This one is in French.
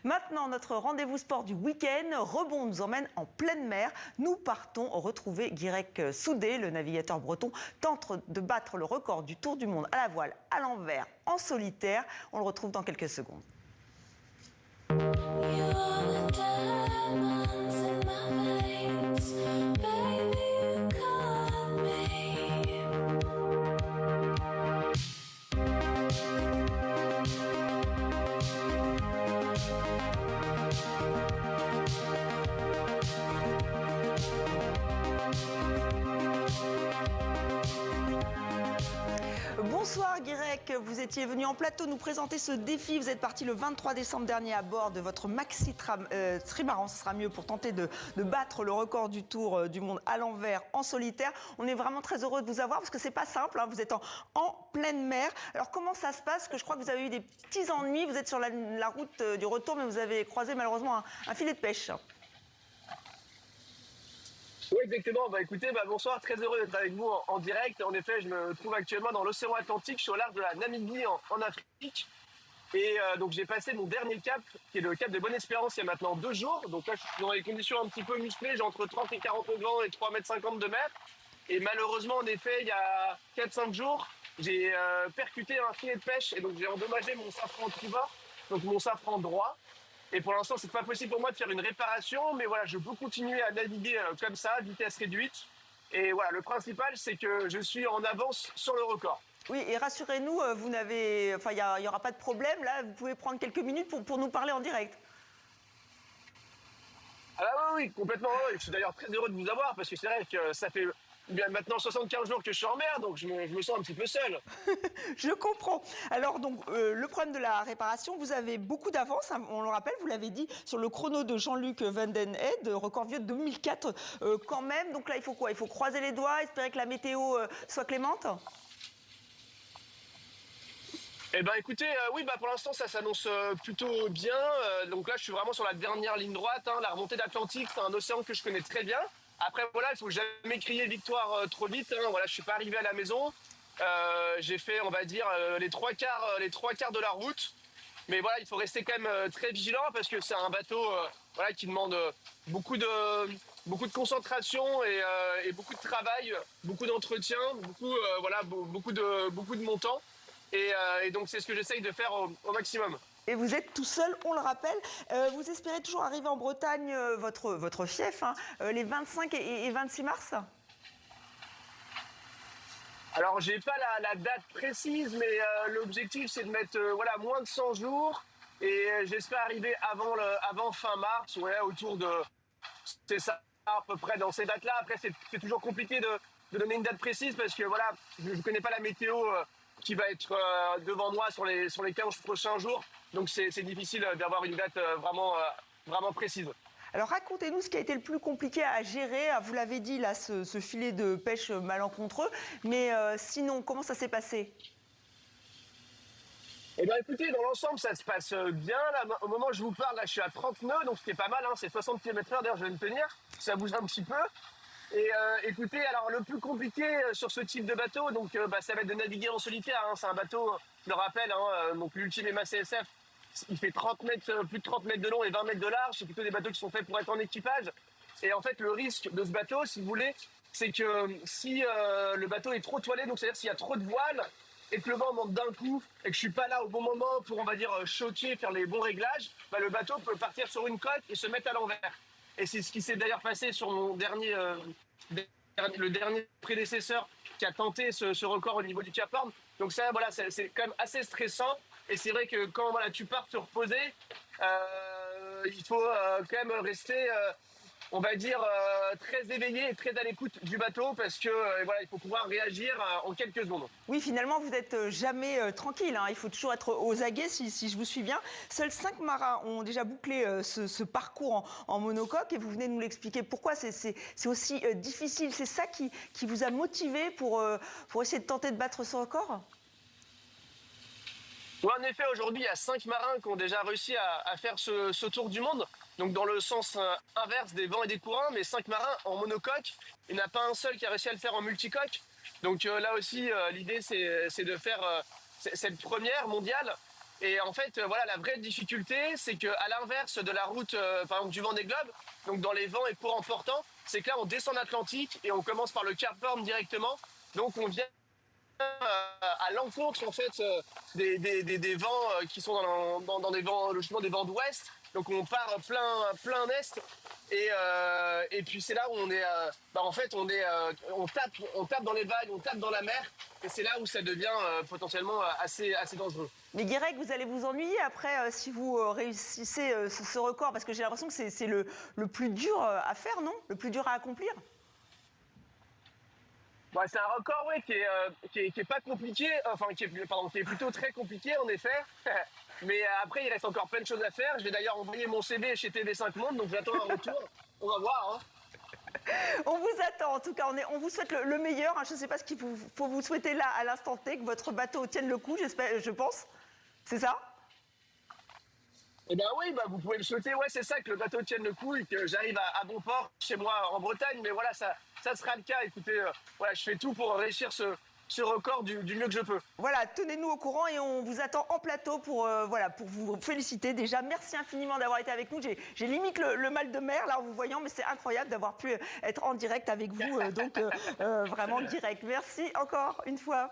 Maintenant, notre rendez-vous sport du week-end, Rebond nous emmène en pleine mer. Nous partons retrouver Guirec Soudé, le navigateur breton, tente de battre le record du tour du monde à la voile, à l'envers, en solitaire. On le retrouve dans quelques secondes. Bonsoir Guirec, vous étiez venu en plateau nous présenter ce défi. Vous êtes parti le 23 décembre dernier à bord de votre maxi trimaran, ce sera mieux, pour tenter de battre le record du tour du monde à l'envers en solitaire. On est vraiment très heureux de vous avoir parce que c'est pas simple, hein, vous êtes en pleine mer. Alors comment ça se passe? Parce que je crois que vous avez eu des petits ennuis, vous êtes sur la route du retour mais vous avez croisé malheureusement un filet de pêche. Oui, exactement. Écoutez, bonsoir, très heureux d'être avec vous en direct. En effet, je me trouve actuellement dans l'océan Atlantique, je suis au large de la Namibie en Afrique. Et donc j'ai passé mon dernier cap, qui est le cap de Bonne-Espérance, il y a maintenant 2 jours. Donc là, je suis dans des conditions un petit peu musclées, j'ai entre 30 et 40 vent et 3,50 m de mer. Et malheureusement, en effet, il y a 4-5 jours, j'ai percuté un filet de pêche et donc j'ai endommagé mon safran tribord, donc mon safran droit. Et pour l'instant, c'est pas possible pour moi de faire une réparation, mais voilà, je peux continuer à naviguer comme ça, vitesse réduite. Et voilà, le principal, c'est que je suis en avance sur le record. Oui, et rassurez-nous, il n'y aura pas de problème. Là, vous pouvez prendre quelques minutes pour nous parler en direct. Ah bah oui, complètement. Je suis d'ailleurs très heureux de vous avoir, parce que c'est vrai que ça fait maintenant 75 jours que je suis en mer, donc je me sens un petit peu seul. Je comprends. Alors, donc, le problème de la réparation, vous avez beaucoup d'avance, hein, on le rappelle, vous l'avez dit, sur le chrono de Jean-Luc Van Den Heede, record vieux de 2004 quand même. Donc là, il faut quoi? Il faut croiser les doigts, espérer que la météo soit clémente? Eh ben écoutez, oui, pour l'instant ça s'annonce plutôt bien. Donc là je suis vraiment sur la dernière ligne droite, hein. La remontée d'Atlantique, c'est un océan que je connais très bien. Après voilà, il faut jamais crier victoire trop vite, hein. Voilà, je suis pas arrivé à la maison. J'ai fait, on va dire, les trois quarts de la route. Mais voilà, il faut rester quand même très vigilant parce que c'est un bateau voilà, qui demande beaucoup de concentration et beaucoup de travail, beaucoup d'entretien, beaucoup de montants. Et donc c'est ce que j'essaye de faire au maximum. Et vous êtes tout seul, on le rappelle. Vous espérez toujours arriver en Bretagne, votre fief, hein, les 25 et 26 mars? Alors j'ai pas la date précise, mais l'objectif c'est de mettre moins de 100 jours. Et j'espère arriver avant fin mars, autour de... C'est ça, à peu près dans ces dates-là. Après c'est toujours compliqué de donner une date précise parce que voilà, je ne connais pas la météo qui va être devant moi sur les 15 prochains jours. Donc c'est difficile d'avoir une date vraiment précise. Alors racontez-nous ce qui a été le plus compliqué à gérer. Vous l'avez dit, là, ce filet de pêche malencontreux. Mais sinon, comment ça s'est passé? Eh bien écoutez, dans l'ensemble, ça se passe bien. Là, au moment où je vous parle, là, je suis à 30 nœuds, donc c'était pas mal, hein, c'est 60 km/h, d'ailleurs je vais me tenir. Ça bouge un petit peu. Et écoutez, alors le plus compliqué sur ce type de bateau, donc ça va être de naviguer en solitaire, hein. C'est un bateau, je le rappelle, hein, donc l'Ultime MACSF, il fait 30 mètres, plus de 30 mètres de long et 20 mètres de large. C'est plutôt des bateaux qui sont faits pour être en équipage. Et en fait, le risque de ce bateau, si vous voulez, c'est que si le bateau est trop toilé, donc c'est-à-dire s'il y a trop de voiles et que le vent monte d'un coup et que je suis pas là au bon moment pour, on va dire, choquer, faire les bons réglages, le bateau peut partir sur une coque et se mettre à l'envers. Et c'est ce qui s'est d'ailleurs passé sur mon le dernier prédécesseur qui a tenté ce record au niveau du Cap Horn. Donc ça, voilà, c'est quand même assez stressant. Et c'est vrai que quand tu pars te reposer, il faut quand même rester, on va dire, très éveillé et très à l'écoute du bateau parce que il faut pouvoir réagir en quelques secondes. Oui, finalement, vous n'êtes jamais tranquille, hein. Il faut toujours être aux aguets, si je vous suis bien. Seuls 5 marins ont déjà bouclé ce parcours en monocoque et vous venez de nous l'expliquer. Pourquoi c'est aussi difficile? C'est ça qui vous a motivé pour essayer de tenter de battre ce record? Oui, en effet, aujourd'hui, il y a 5 marins qui ont déjà réussi à faire ce tour du monde. Donc dans le sens inverse des vents et des courants, mais 5 marins en monocoque. Il n'y en a pas un seul qui a réussi à le faire en multicoque. Donc là aussi, l'idée, c'est de faire cette première mondiale. Et en fait, voilà, la vraie difficulté, c'est qu'à l'inverse de la route, par exemple, du Vendée Globe, donc dans les vents et courants importants, c'est que là, on descend l'Atlantique et on commence par le Cap Horn directement. Donc, on vient à l'encontre, en fait, des vents qui sont dans des vents, logiquement, des vents d'ouest. Donc, on part plein est. Et puis, c'est là où on est, en fait, on tape dans les vagues, on tape dans la mer. Et c'est là où ça devient potentiellement assez dangereux. Mais Guirec, vous allez vous ennuyer après si vous réussissez ce record, parce que j'ai l'impression que c'est le plus dur à faire, non? Le plus dur à accomplir? Bah, c'est un record, oui, qui est pas compliqué, enfin, qui est plutôt très compliqué, en effet. Mais après, il reste encore plein de choses à faire. Je vais d'ailleurs envoyer mon CV chez TV5 Monde, donc j'attends un retour. On va voir, hein. On vous attend, en tout cas, on vous souhaite le meilleur. Hein. Je ne sais pas ce qu'il faut vous souhaiter là, à l'instant T, que votre bateau tienne le coup, je pense. C'est ça? Eh bien oui, vous pouvez me souhaiter, ouais, c'est ça, que le bateau tienne le coup et que j'arrive à bon port chez moi en Bretagne. Mais voilà, ça sera le cas. Écoutez, voilà, je fais tout pour réussir ce record du mieux que je peux. Voilà, tenez-nous au courant et on vous attend en plateau pour vous féliciter. Déjà, merci infiniment d'avoir été avec nous. J'ai limite le mal de mer là en vous voyant, mais c'est incroyable d'avoir pu être en direct avec vous. Donc vraiment direct. Merci encore une fois.